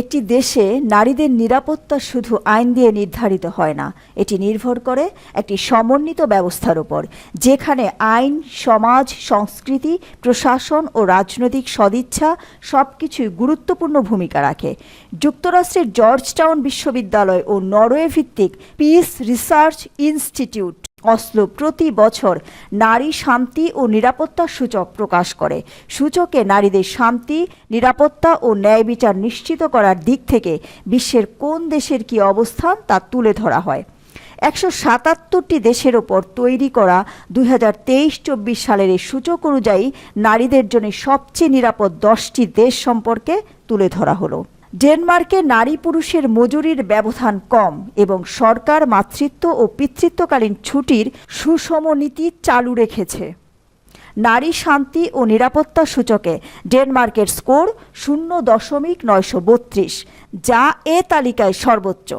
একটি দেশে নারীদের নিরাপত্তা শুধু আইন দিয়ে নির্ধারিত হয় না, এটি নির্ভর করে একটি সমন্বিত ব্যবস্থার উপর, যেখানে আইন, সমাজ, সংস্কৃতি, প্রশাসন ও রাজনৈতিক সদিচ্ছা সবকিছুই গুরুত্বপূর্ণ ভূমিকা রাখে। যুক্তরাষ্ট্রের জর্জটাউন বিশ্ববিদ্যালয় ও নরওয়ে ভিত্তিক পিস রিসার্চ ইনস্টিটিউট অসলো প্রতি বছর নারী শান্তি ও নিরাপত্তা সূচক প্রকাশ করে। সূচকে নারীদের শান্তি, নিরাপত্তা ও ন্যায় বিচার নিশ্চিত করার দিক থেকে বিশ্বের কোন দেশের কী অবস্থান তা তুলে ধরা হয়। 177টি দেশের ওপর তৈরি করা 2023-24 সালের এই সূচক অনুযায়ী নারীদের জন্য সবচেয়ে নিরাপদ 10টি দেশ সম্পর্কে তুলে ধরা হলো। ডেনমার্কে নারী পুরুষের মজুরির ব্যবধান কম এবং সরকার মাতৃত্ব ও পিতৃত্বকালীন ছুটির সুষম নীতি চালু রেখেছে। নারী শান্তি ও নিরাপত্তা সূচকে ডেনমার্কের স্কোর 0.932, যা এ তালিকায় সর্বোচ্চ।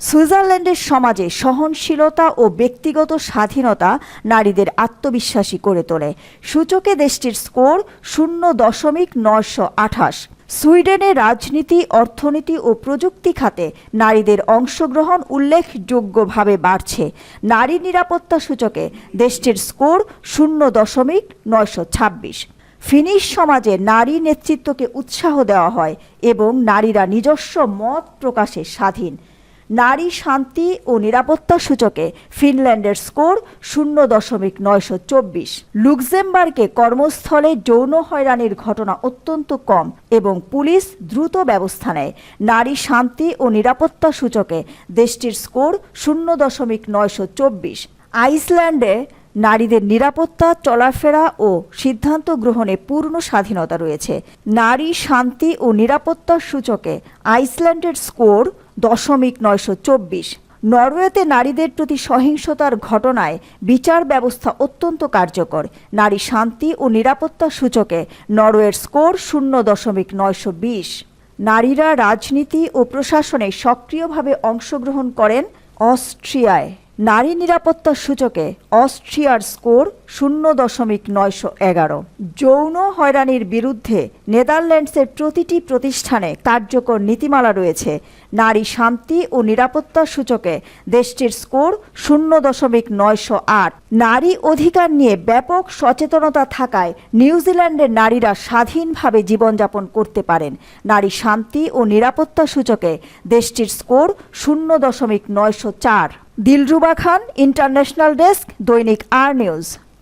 সুইজারল্যান্ডের সমাজে সহনশীলতা ও ব্যক্তিগত স্বাধীনতা নারীদের আত্মবিশ্বাসী করে তোলে। সূচকে দেশটির স্কোর 0.928। সুইডেনে রাজনীতি, অর্থনীতি ও প্রযুক্তি খাতে নারীদের অংশগ্রহণ উল্লেখযোগ্যভাবে বাড়ছে। নারী নিরাপত্তা সূচকে দেশটির স্কোর 0.926। ফিনিশ সমাজে নারী নেতৃত্বকে উৎসাহ দেওয়া হয় এবং নারীরা নিজস্ব মত প্রকাশে স্বাধীন। নারী শান্তি ও নিরাপত্তা সূচকে ফিনল্যান্ডের স্কোর 0.924। লুক্সেমবার্গে কর্মস্থলে যৌন হয়রানির ঘটনা অত্যন্ত কম এবং পুলিশ দ্রুত ব্যবস্থা নেয়। নারী শান্তি ও নিরাপত্তা সূচকে দেশটির স্কোর 0.924। আইসল্যান্ডে নারীদের নিরাপত্তা, চলাফেরা ও সিদ্ধান্ত গ্রহণে পূর্ণ স্বাধীনতা রয়েছে। নারী শান্তি ও নিরাপত্তা সূচকে আইসল্যান্ডের স্কোর 0.924। নরওয়েতে নারীদের প্রতি সহিংসতার ঘটনায় বিচার ব্যবস্থা অত্যন্ত কার্যকর। নারী শান্তি ও নিরাপত্তা সূচকে নরওয়ের স্কোর 0.920। নারীরা রাজনীতি ও প্রশাসনে সক্রিয়ভাবে অংশগ্রহণ করেন অস্ট্রিয়ায়। নারী নিরাপত্তা সূচকে অস্ট্রিয়ার স্কোর 0.911। যৌন হয়রানির বিরুদ্ধে নেদারল্যান্ডসের প্রতিটি প্রতিষ্ঠানে কার্যকর নীতিমালা রয়েছে। নারী শান্তি ও নিরাপত্তা সূচকে দেশটির স্কোর 0.908। নারী অধিকার নিয়ে ব্যাপক সচেতনতা থাকায় নিউজিল্যান্ডের নারীরা স্বাধীনভাবে জীবনযাপন করতে পারেন। নারী শান্তি ও নিরাপত্তা সূচকে দেশটির স্কোর 0.904। দিলরুবা খান, ইন্টারন্যাশনাল ডেস্ক, দৈনিক আর নিউজ।